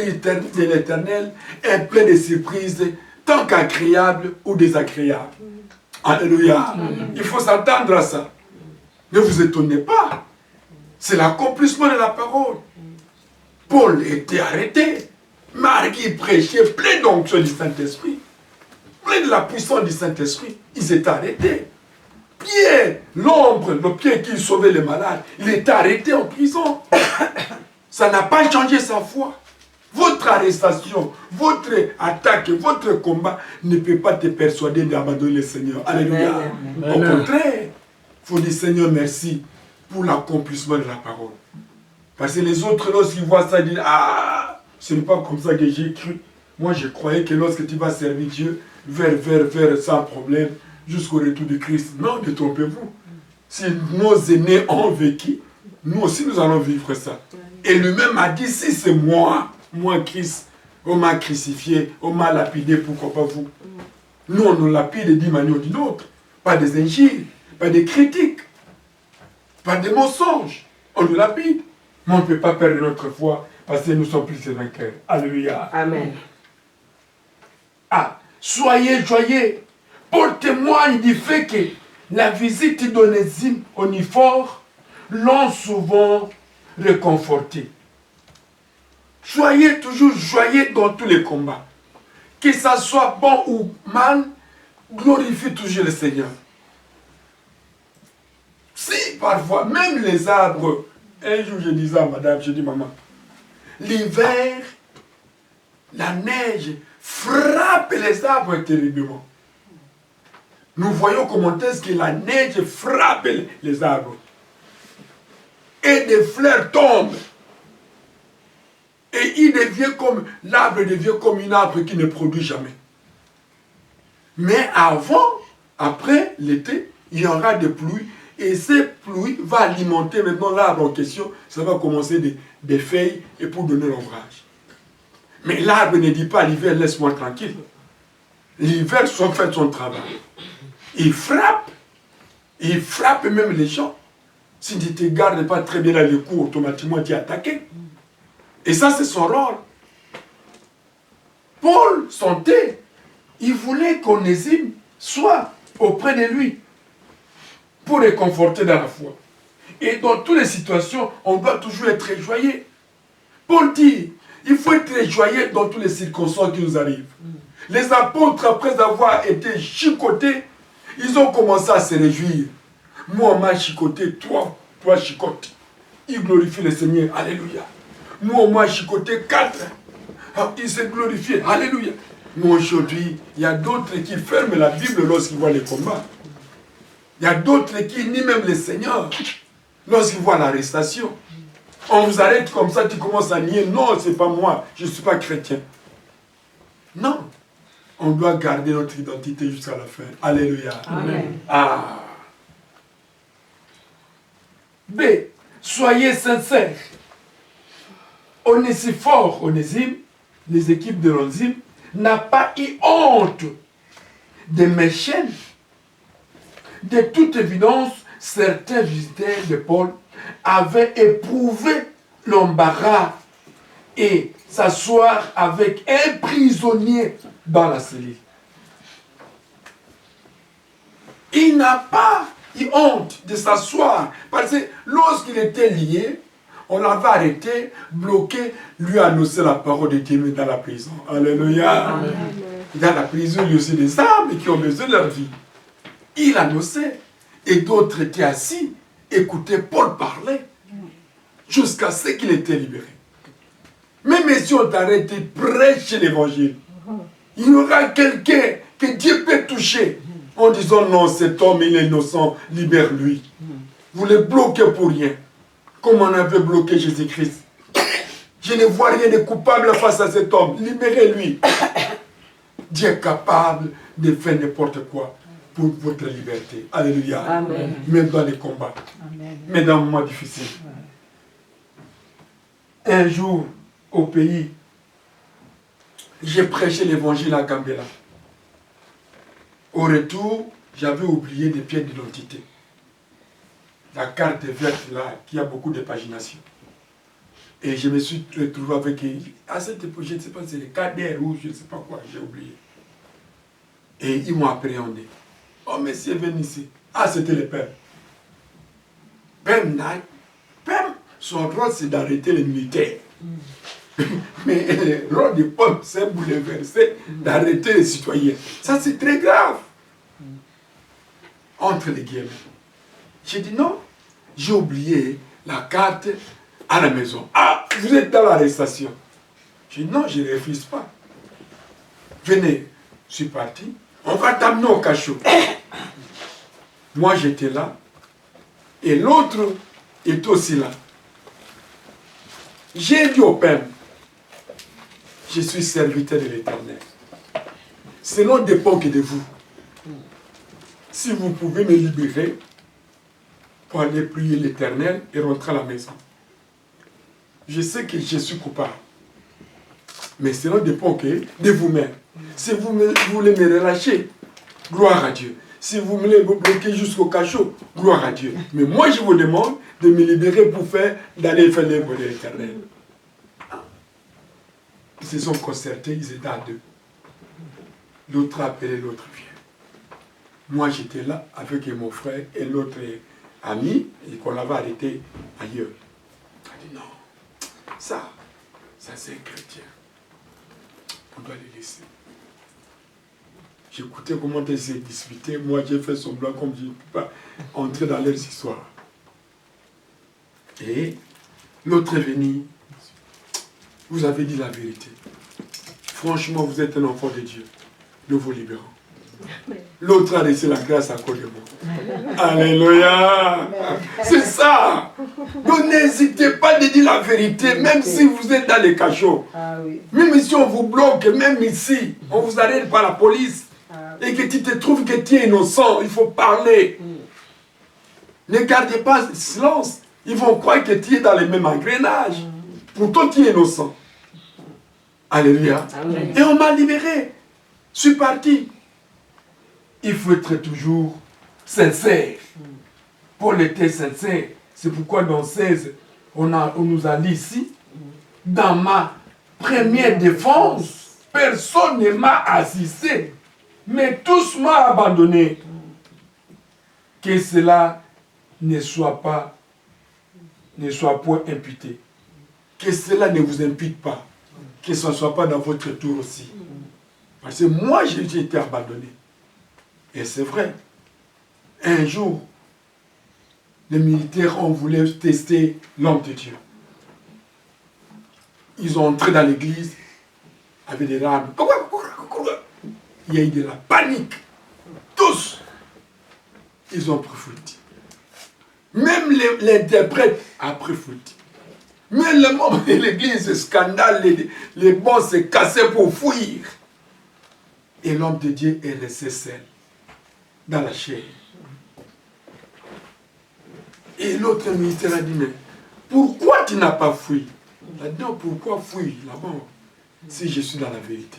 de l'Éternel est plein de surprises, tant qu'agréables ou désagréables. Alléluia. Il faut s'attendre à ça. Ne vous étonnez pas. C'est l'accomplissement de la parole. Paul était arrêté. Marc, il prêchait plein d'onction du Saint-Esprit. Plein de la puissance du Saint-Esprit. Ils étaient arrêtés. Pierre, l'ombre, le Pierre qui sauvait les malades, il était arrêté en prison. Ça n'a pas changé sa foi. Votre arrestation, votre attaque, votre combat ne peut pas te persuader d'abandonner le Seigneur. Alléluia. Au contraire, il faut dire Seigneur merci pour l'accomplissement de la parole. Parce que les autres, lorsqu'ils voient ça, ils disent ah, ce n'est pas comme ça que j'ai cru. Moi, je croyais que lorsque tu vas servir Dieu, vers sans problème, jusqu'au retour de Christ. Non, ne trompez-vous. Si nos aînés ont vécu, nous aussi nous allons vivre ça. Et lui-même a dit, si c'est moi, Christ, on m'a crucifié, on m'a lapidé, pourquoi pas vous? Nous, on nous lapide d'une manière ou d'une autre. Pas des injures, pas des critiques, pas des mensonges. On nous lapide. Mais on ne peut pas perdre notre foi parce que nous sommes plus que vainqueurs. Alléluia. Amen. Ah, soyez joyeux. Paul témoigne du fait que la visite d'Onésime Onéphore l'ont souvent réconforté. Soyez toujours joyeux dans tous les combats. Que ça soit bon ou mal, glorifiez toujours le Seigneur. Si parfois, même les arbres, un jour je disais à madame, je dis maman, l'hiver, la neige frappe les arbres terriblement. Nous voyons comment est-ce que la neige frappe les arbres. Et des fleurs tombent. Et il devient comme, l'arbre devient comme une arbre qui ne produit jamais. Mais avant, après l'été, il y aura des pluies. Et ces pluies vont alimenter maintenant l'arbre en question. Ça va commencer des feuilles et pour donner l'ombrage. Mais l'arbre ne dit pas à l'hiver, laisse-moi tranquille. L'hiver fait son travail. Il frappe même les gens. Si tu ne te gardes pas très bien dans le coup, automatiquement tu es attaqué. Et ça, c'est son rôle. Paul sentait, il voulait qu'Onésime soit auprès de lui pour réconforter dans la foi. Et dans toutes les situations, on doit toujours être joyeux. Paul dit, il faut être joyeux dans toutes les circonstances qui nous arrivent. Les apôtres, après avoir été chicotés, ils ont commencé à se réjouir. Moi, on m'a chicoté, toi chicote. Ils glorifient le Seigneur. Alléluia. Moi, on m'a chicoté 4. Ils se glorifient. Alléluia. Mais aujourd'hui, il y a d'autres qui ferment la Bible lorsqu'ils voient les combats. Il y a d'autres qui nient même le Seigneur lorsqu'ils voient l'arrestation. On vous arrête comme ça, tu commences à nier. Non, ce n'est pas moi, je ne suis pas chrétien. Non. On doit garder notre identité jusqu'à la fin. Alléluia. Amen. Ah. B. Soyez sincères. Onésime, les équipes de l'Onésime, n'a pas eu honte de mes chaînes. De toute évidence, certains visiteurs de Paul avaient éprouvé l'embarras et s'asseoir avec un prisonnier dans la cellule. Il n'a pas eu honte de s'asseoir parce que lorsqu'il était lié, on l'avait arrêté, bloqué, lui annoncer la parole de Dieu dans la prison. Alléluia. Amen. Dans la prison, il y a aussi des âmes qui ont besoin de leur vie. Il annonçait. Et d'autres étaient assis, écoutaient Paul parler, jusqu'à ce qu'il était libéré. Même si on t'arrête, prêche l'évangile. Il y aura quelqu'un que Dieu peut toucher en disant non, cet homme il est innocent, libère-lui. Vous le bloquez pour rien. Comme on avait bloqué Jésus-Christ. Je ne vois rien de coupable face à cet homme. Libérez-lui. Dieu est capable de faire n'importe quoi pour votre liberté. Alléluia. Amen. Même dans les combats. Amen. Même dans les moments difficiles. Un jour, au pays, j'ai prêché l'évangile à Gambela. Au retour, j'avais oublié des pièces d'identité. La carte verte là, qui a beaucoup de pagination. Et je me suis retrouvé avec, à cette époque, je ne sais pas si c'est les cadres ou je ne sais pas quoi, j'ai oublié. Et ils m'ont appréhendé. Oh, monsieur, venez ici. Ah, c'était le père. Père, son rôle, c'est d'arrêter les militaires. Mais le rôle de Paul, c'est bouleversé d'arrêter les citoyens. Ça, c'est très grave. Entre les guillemets. J'ai dit non, j'ai oublié la carte à la maison. Ah, vous êtes dans l'arrestation. J'ai dit non, je ne refuse pas. Venez, je suis parti. On va t'amener au cachot. Moi, j'étais là. Et l'autre est aussi là. J'ai dit au Père, je suis serviteur de l'Éternel. Cela ne dépend que de vous. Si vous pouvez me libérer pour aller prier l'Éternel et rentrer à la maison. Je sais que je suis coupable. Mais cela ne dépend que de vous-même. Si vous voulez me relâcher, gloire à Dieu. Si vous voulez me bloquer jusqu'au cachot, gloire à Dieu. Mais moi, je vous demande de me libérer pour d'aller faire l'œuvre de l'Éternel. Ils se sont concertés, ils étaient à deux. L'autre a appelé, l'autre vient. Moi, j'étais là avec mon frère et l'autre ami, et qu'on l'avait arrêté ailleurs. Il a dit non, ça c'est un chrétien. On doit le laisser. J'écoutais comment ils se disputaient. Moi, j'ai fait semblant comme je ne peux pas entrer dans leurs histoires. Et l'autre est venu. Vous avez dit la vérité. Franchement, vous êtes un enfant de Dieu. Nous vous libérons. L'autre a laissé la grâce à cause de moi. Alléluia. C'est ça. Donc n'hésitez pas de dire la vérité, même si vous êtes dans les cachots. Même si on vous bloque, même ici, on vous arrête par la police. Et que tu te trouves que tu es innocent, il faut parler. Ne gardez pas silence. Ils vont croire que tu es dans les mêmes engrenages. Pourtant, tu es innocent. Alléluia. Amen. Et on m'a libéré. Je suis parti. Il faut être toujours sincère. Paul était sincère. C'est pourquoi dans 16, on nous a dit ici, dans ma première défense, personne ne m'a assisté, mais tous m'ont abandonné. Que cela ne soit point imputé. Que cela ne vous impute pas. Que ce ne soit pas dans votre tour aussi. Parce que moi, j'ai été abandonné. Et c'est vrai. Un jour, les militaires ont voulu tester l'homme de Dieu. Ils ont entré dans l'église avec des larmes. Il y a eu de la panique. Tous, ils ont pris fuite. Même l'interprète a pris fuite. Même le membre de l'église, scandale, les bons se cassaient pour fuir. Et l'homme de Dieu est resté seul, dans la chair. Et l'autre ministère a dit, mais pourquoi tu n'as pas fui? Il a dit, non, pourquoi fuir là-bas si je suis dans la vérité?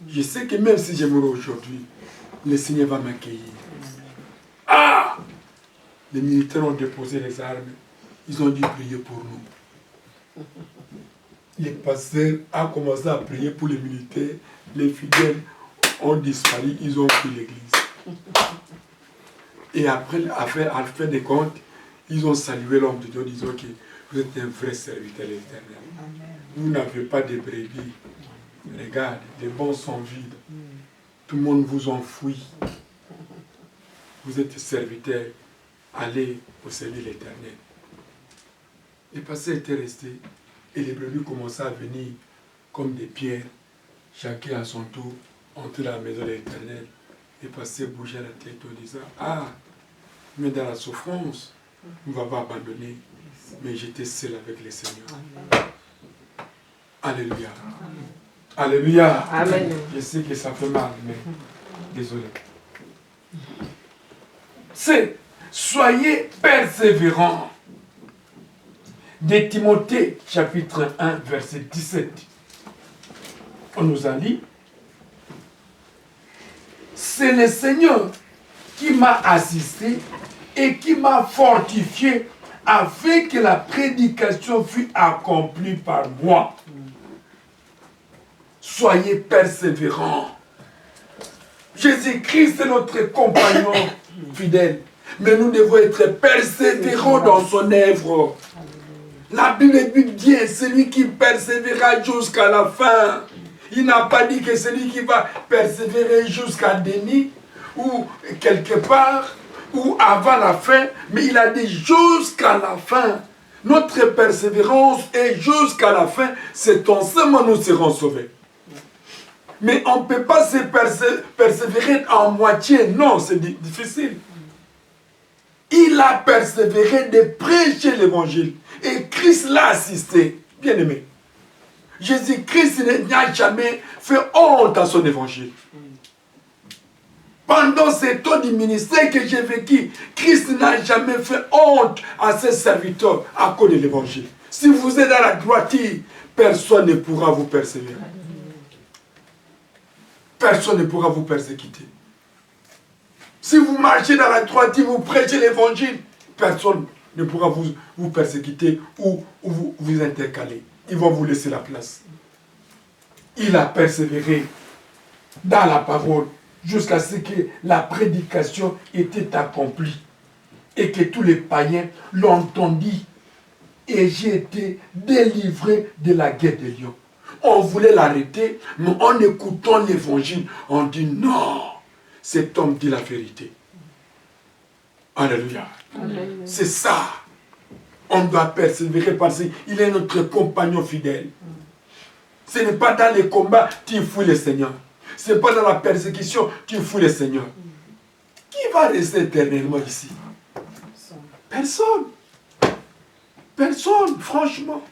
Je sais que même si je meurs aujourd'hui, le Seigneur va m'accueillir. Ah! Les militaires ont déposé les armes. Ils ont dû prier pour nous. Les pasteurs ont commencé à prier pour les militaires. Les fidèles ont disparu. Ils ont pris l'église. Et après, à fin des comptes, ils ont salué l'homme de Dieu en disant que vous êtes un vrai serviteur de l'Éternel. Vous n'avez pas de brebis. Regarde, les bons sont vides. Tout le monde vous enfuit. Vous êtes serviteur. Allez au service de l'Éternel. Les pasteurs étaient restés et les brebis commençaient à venir comme des pierres, chacun à son tour, entrer dans la maison de l'Éternel. Les pasteurs bougeaient la tête en disant, ah, mais dans la souffrance, on ne va pas abandonner, mais j'étais seul avec le Seigneur. Alléluia. Alléluia. Amen. Je sais que ça fait mal, mais désolé. C'est soyez persévérants. De Timothée, chapitre 1, verset 17. On nous a dit, c'est le Seigneur qui m'a assisté et qui m'a fortifié afin que la prédication fût accomplie par moi. Soyez persévérants. Jésus-Christ est notre compagnon fidèle. Mais nous devons être persévérants dans son œuvre. La Bible dit, celui qui persévérera jusqu'à la fin. Il n'a pas dit que celui qui va persévérer jusqu'à Denis, ou quelque part, ou avant la fin, mais il a dit jusqu'à la fin. Notre persévérance est jusqu'à la fin. C'est en ce moment nous serons sauvés. Mais on ne peut pas se persévérer en moitié. Non, c'est difficile. Il a persévéré de prêcher l'évangile. Et Christ l'a assisté. Bien aimé. Jésus-Christ n'a jamais fait honte à son évangile. Pendant ces temps du ministère que j'ai vécu, Christ n'a jamais fait honte à ses serviteurs à cause de l'évangile. Si vous êtes dans la droiture, personne ne pourra vous persévérer. Personne ne pourra vous persécuter. Si vous marchez dans la droiture, vous prêchez l'évangile, personne ne pourra vous persécuter ou vous intercaler. Ils vont vous laisser la place. Il a persévéré dans la parole jusqu'à ce que la prédication était accomplie et que tous les païens l'ont entendu. Et j'ai été délivré de la guerre des lions. On voulait l'arrêter, mais en écoutant l'évangile, on dit non, cet homme dit la vérité. Alléluia. C'est ça. On doit persévérer parce qu'il est notre compagnon fidèle. Ce n'est pas dans les combats que tu fouilles le Seigneur. Ce n'est pas dans la persécution que tu fouilles le Seigneur. Qui va rester éternellement ici? Personne. Personne, franchement.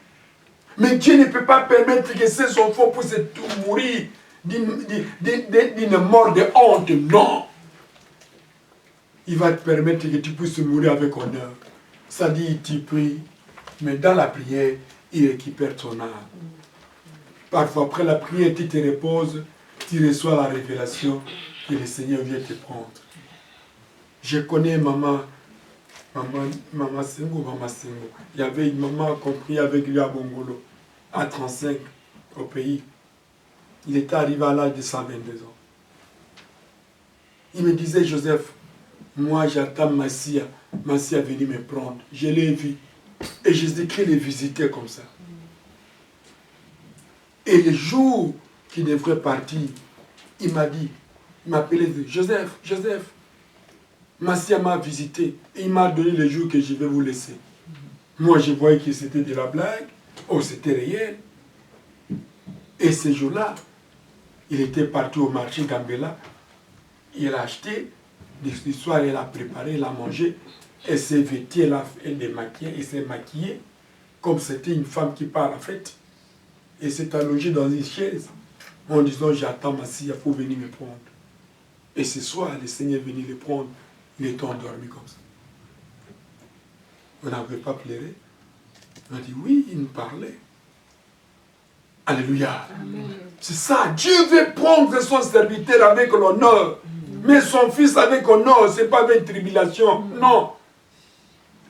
Mais Dieu ne peut pas permettre que ses enfants puissent mourir d'une mort de honte. Non. Il va te permettre que tu puisses mourir avec honneur. Ça dit, tu pries, mais dans la prière, il récupère ton âme. Parfois, après la prière, tu te reposes, tu reçois la révélation que le Seigneur vient te prendre. Je connais maman Sengo. Il y avait une maman compris avec lui à Bongolo, à 35, au pays. Il était arrivé à l'âge de 122 ans. Il me disait, Joseph, moi j'attends Massia venir me prendre. Je l'ai vu. Et Jésus-Christ les visitait comme ça. Et le jour qu'il devrait partir, il m'a dit, il m'a appelé, Joseph, Massia m'a visité et il m'a donné le jour que je vais vous laisser. Moi, je voyais que c'était de la blague. Oh, c'était réel. Et ce jour-là, il était parti au marché Gambela. Il a acheté. Le soir, il a préparé, il a mangé. Elle s'est vêtue, elle s'est maquillée. Comme c'était une femme qui part à la fête. Et s'est allongée dans une chaise. En disant, j'attends Massia pour venir me prendre. Et ce soir, le Seigneur est venu le prendre. Il était endormi comme ça. On n'avait pas pleuré. On a dit oui, il nous parlait. Alléluia. C'est ça. Dieu veut prendre son serviteur avec l'honneur. Mais son fils avec honneur, ce n'est pas avec tribulation. Non.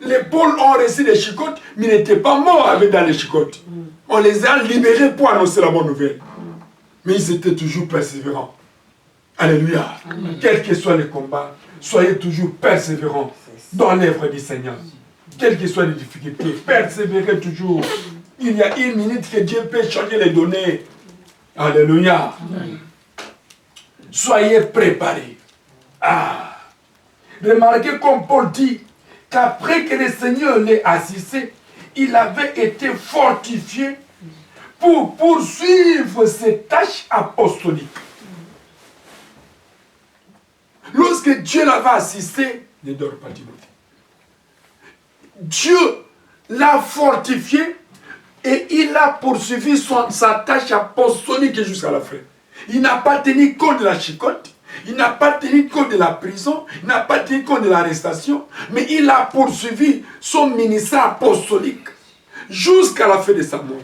Les Pauls ont reçu les chicottes, mais ils n'étaient pas morts avec dans les chicottes. On les a libérés pour annoncer la bonne nouvelle. Mais ils étaient toujours persévérants. Alléluia. Quels que soient les combats, soyez toujours persévérants dans l'œuvre du Seigneur. Quelles que soient les difficultés, persévérez toujours. Il y a une minute que Dieu peut changer les données. Alléluia. Soyez préparés. Ah. Remarquez comme Paul dit qu'après que le Seigneur l'ait assisté, il avait été fortifié pour poursuivre ses tâches apostoliques. Lorsque Dieu l'avait assisté, ne dort pas Timothée. Dieu l'a fortifié et il a poursuivi sa tâche apostolique jusqu'à la fin. Il n'a pas tenu compte de la chicotte, il n'a pas tenu compte de la prison, il n'a pas tenu compte de l'arrestation, mais il a poursuivi son ministère apostolique jusqu'à la fin de sa mort.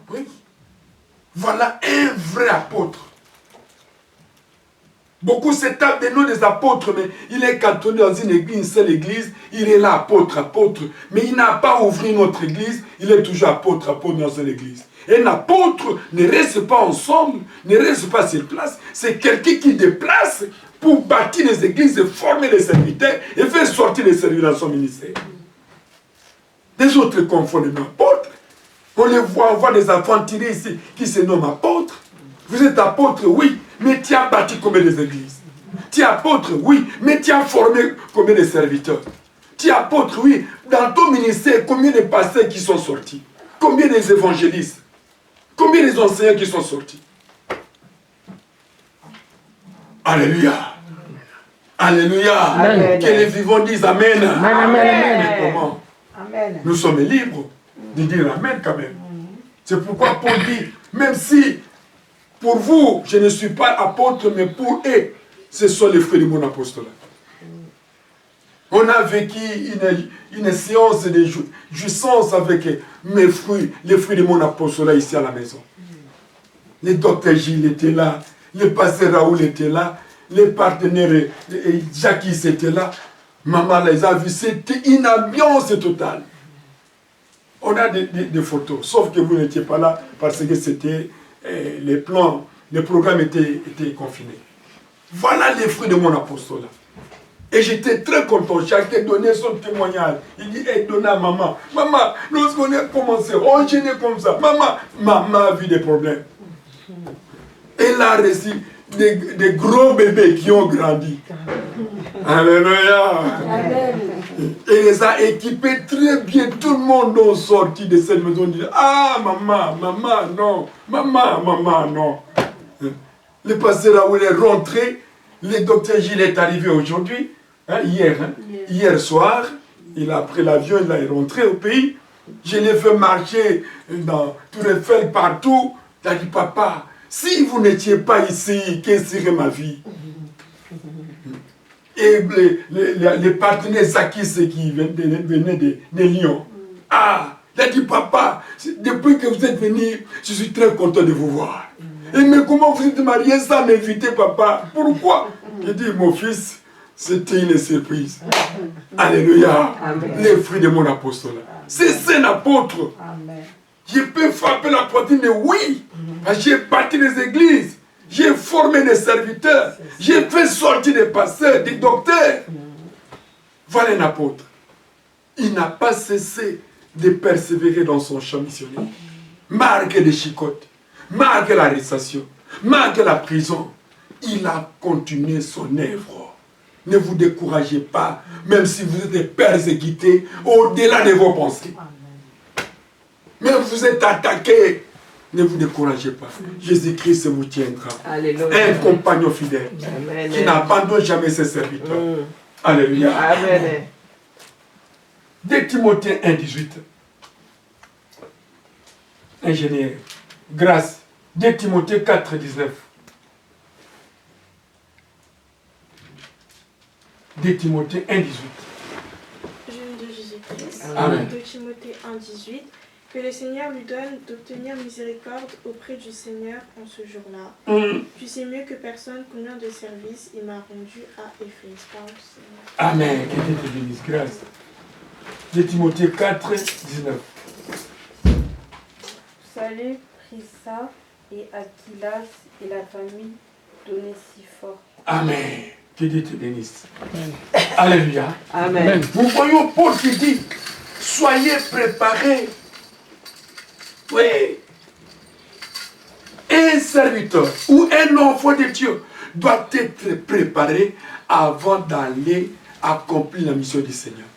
Oui. Voilà un vrai apôtre. Beaucoup se tapent des noms des apôtres, mais il est cantonné dans une seule église. Il est là, apôtre, apôtre. Mais il n'a pas ouvert notre église. Il est toujours apôtre, apôtre dans une église. Et un apôtre ne reste pas ensemble, ne reste pas sur place. C'est quelqu'un qui déplace pour bâtir les églises, et former les serviteurs et faire sortir les serviteurs dans son ministère. Des autres confondent les apôtres. On les voit, on voit des aventuriers ici qui se nomment apôtres. Vous êtes apôtre, oui, mais tu as bâti combien d'églises? Tu es apôtre, oui, mais tu as formé combien de serviteurs? Tu es apôtre, oui, dans ton ministère, combien de pasteurs qui sont sortis? Combien des évangélistes? Combien des enseignants qui sont sortis? Alléluia. Alléluia. Amen. Que les vivants disent Amen. Amen. Amen. Comment? Amen. Nous sommes libres de dire Amen quand même. C'est pourquoi Paul dit, même si pour vous, je ne suis pas apôtre, mais pour eux, ce sont les fruits de mon apostolat. On a vécu une séance de jouissance avec mes fruits, les fruits de mon apostolat ici à la maison. Le docteur Gilles était là, le pasteur Raoul était là, les partenaires Jacques était là. Maman les a vus, c'était une ambiance totale. On a des photos, sauf que vous n'étiez pas là parce que c'était les plans, les programmes étaient confinés. Voilà les fruits de mon apostolat. Et j'étais très content. Chacun donnait son témoignage. Il dit, donnez à maman. Maman, lorsqu'on a commencé, on gênait comme ça. Maman a vu des problèmes. Elle a reçu des gros bébés qui ont grandi. Alléluia. Et les a équipés très bien. Tout le monde est sorti de cette maison. Dit, ah, maman, non. Maman, non. Le pasteur Raoul est rentré. Le docteur Gilles est arrivé aujourd'hui. Hier soir, il a pris l'avion, il est rentré au pays. Je l'ai fait marcher dans Tour Eiffel partout. Il a dit, papa, si vous n'étiez pas ici, quelle serait ma vie? Et les partenaires Zakis qui venaient de Lyon. Ah, il a dit, papa, depuis que vous êtes venu, je suis très content de vous voir. Et mais comment vous êtes marié sans m'inviter, papa? Pourquoi? J'ai dit, mon fils, c'était une surprise. Alléluia. Amen. Les fruits de mon apostolat. C'est un apôtre. Amen. Je peux frapper la poitrine, oui. J'ai bâti les églises. J'ai formé des serviteurs. J'ai fait sortir des pasteurs, des docteurs. Voilà un apôtre. Il n'a pas cessé de persévérer dans son champ missionnaire. Malgré les chicottes, malgré l'arrestation, malgré la prison, il a continué son œuvre. Ne vous découragez pas, même si vous êtes persécutés au-delà de vos pensées. Même si vous êtes attaqués, ne vous découragez pas. Jésus-Christ vous tiendra. Alléluia. Un compagnon fidèle. Amen. Qui n'abandonne jamais ses serviteurs. Alléluia. Amen. 2 Timothée 1,18. Ingénieur. Grâce. 2 Timothée 4,19. 2 Timothée 1,18. Jeune de Jésus-Christ. Amen. 2 Timothée 1,18. Que le Seigneur lui donne d'obtenir miséricorde auprès du Seigneur en ce jour-là. Tu sais mieux que personne combien de services il m'a rendu à Éphèse. Amen. Que Dieu te bénisse. Grâce. 2 Timothée 4,19. Salut Prisca et Aquilas et la famille d'Onésiphore. Amen. Que Dieu te bénisse. Amen. Alléluia. Amen. Nous voyons Paul qui dit, soyez préparés. Oui. Un serviteur ou un enfant de Dieu doit être préparé avant d'aller accomplir la mission du Seigneur.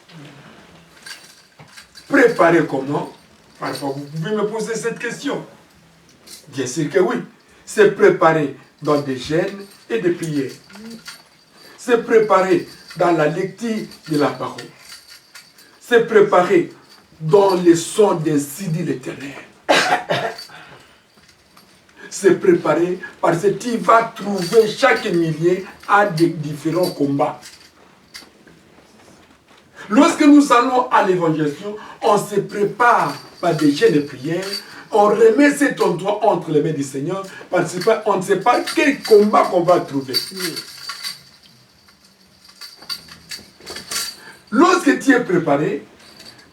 Préparé comment? Parfois, vous pouvez me poser cette question. Bien sûr que oui. C'est préparé dans des jeûnes et des prières. C'est préparé dans la lecture de la parole. C'est préparé dans les sons d'Ainsi dit l'Éternel. C'est préparé parce que tu vas trouver chaque millier à des différents combats. Lorsque nous allons à l'évangélisation, on se prépare par des jeûnes de prière. On remet cet endroit entre les mains du Seigneur parce qu'on ne sait pas quel combat qu'on va trouver. Lorsque tu es préparé,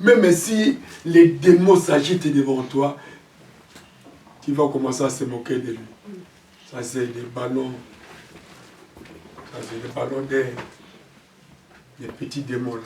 même si les démons s'agitent devant toi, tu vas commencer à se moquer de lui. Ça, c'est des ballons. Ça, c'est des ballons d'air. Des petits démons là.